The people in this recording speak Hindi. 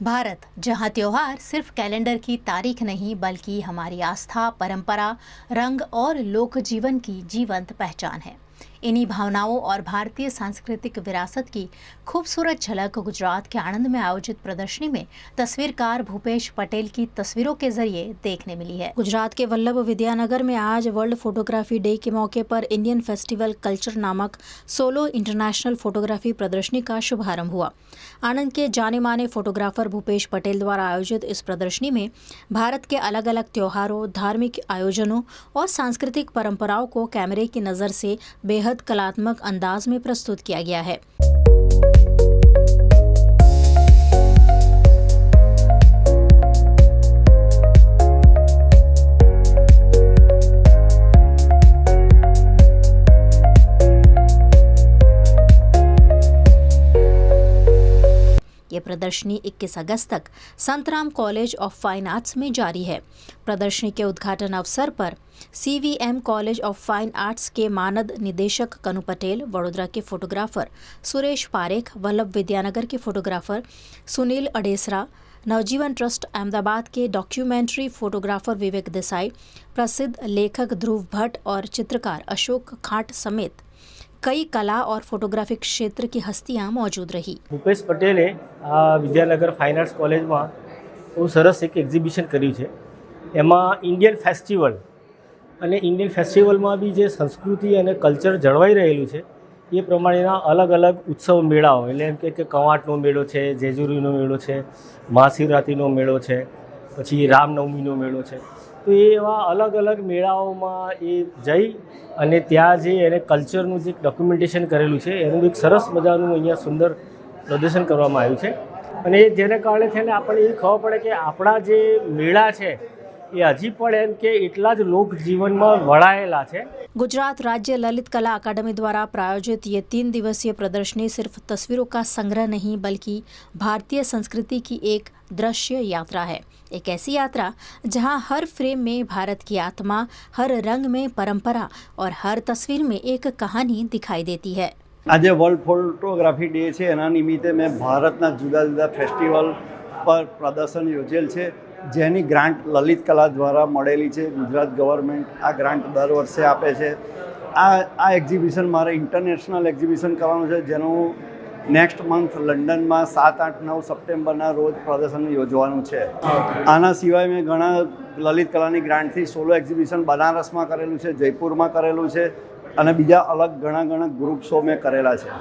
भारत, जहां त्योहार सिर्फ कैलेंडर की तारीख नहीं बल्कि हमारी आस्था, परंपरा, रंग और लोक जीवन की जीवंत पहचान है। इन्हीं भावनाओं और भारतीय सांस्कृतिक विरासत की खूबसूरत झलक गुजरात के आणंद में आयोजित प्रदर्शनी में तस्वीरकार भूपेश पटेल की तस्वीरों के जरिए देखने मिली है। गुजरात के वल्लभ विद्यानगर में आज वर्ल्ड फोटोग्राफी डे के मौके पर इंडियन फेस्टिवल कल्चर नामक सोलो इंटरनेशनल फोटोग्राफी प्रदर्शनी का शुभारंभ हुआ। आणंद के जाने माने फोटोग्राफर भूपेश पटेल द्वारा आयोजित इस प्रदर्शनी में भारत के अलग अलग त्योहारों, धार्मिक आयोजनों और सांस्कृतिक परंपराओं को कैमरे की नज़र से बेहद कलात्मक अंदाज में प्रस्तुत किया गया है। ये प्रदर्शनी 21 अगस्त तक Santram college of fine arts में जारी है। प्रदर्शनी के उद्घाटन अवसर पर CVM college of fine arts के मानद निदेशक कनु पटेल, वडोदरा के फोटोग्राफर सुरेश पारेख, वल्लभ विद्यानगर के फोटोग्राफर सुनील अडेसरा, नवजीवन ट्रस्ट अहमदाबाद के डॉक्यूमेंट्री फोटोग्राफर विवेक देसाई, प्रसिद्ध लेखक ध्रुव भट्ट और चित्रकार अशोक खाट समेत कई कला और फोटोग्राफी क्षेत्र की हस्तियां मौजूद रही। ભૂપેશ પટેલે આ વિદ્યાનગર ફાઇન આર્ટ્સ કોલેજમાં બહુ સરસ એક એક્ઝિબિશન કર્યું છે। એમાં ઇન્ડિયન ફેસ્ટિવલ અને ઇન્ડિયન ફેસ્ટિવલમાં બી જે સંસ્કૃતિ અને કલ્ચર જળવાઈ રહેલું છે એ પ્રમાણેના અલગ અલગ ઉત્સવ મેળાઓ, એટલે એમ કે કવાંટનો મેળો છે, જેજુરીનો મેળો છે, મહાશિવરાત્રિનો મેળો છે, પછી રામનવમીનો મેળો છે। તો એ એવા અલગ અલગ મેળાઓમાં એ જઈ અને ત્યાં જે એને કલ્ચરનું જે ડોક્યુમેન્ટેશન કરેલું છે એનું એક સરસ મજાનું અહીંયા સુંદર પ્રદર્શન કરવામાં આવ્યું છે। અને જેને કારણે થઈને આપણને એ ખબર પડે કે આપણા જે મેળા છે એ હજી પણ એમ કે એટલા જ લોકજીવનમાં વળાયેલા છે। गुजरात राज्य ललित कला अकादमी द्वारा प्रायोजित ये 3 दिवसीय प्रदर्शनी सिर्फ तस्वीरों का संग्रह नहीं बल्कि भारतीय संस्कृति की एक दृश्य यात्रा है। एक ऐसी यात्रा जहां हर फ्रेम में भारत की आत्मा, हर रंग में परंपरा और हर तस्वीर में एक कहानी दिखाई देती है। આજે વર્લ્ડ ફોટોગ્રાફી ડે છે, એના નિમિત્તે મેં ભારતના જુદા જુદા ફેસ્ટિવલ પર પ્રદર્શન યોજેલ છે, જેની ગ્રાન્ટ લલિત કલા દ્વારા મળેલી છે। ગુજરાત ગવર્મેન્ટ આ ગ્રાન્ટ દર વર્ષે આપે છે। આ એક્ઝિબિશન મારે ઇન્ટરનેશનલ એક્ઝિબિશન કરવાનું છે, જેનું નેક્સ્ટ મંથ લંડનમાં 7, 8, 9 સપ્ટેમ્બરના રોજ પ્રદર્શન યોજવાનું છે। આના સિવાય મેં ઘણા લલિત કલાની ગ્રાન્ટથી સોલો એક્ઝિબિશન બનારસમાં કરેલું છે, જયપુરમાં કરેલું છે અને બીજા અલગ ઘણા ગ્રુપ શો મેં કરેલા છે।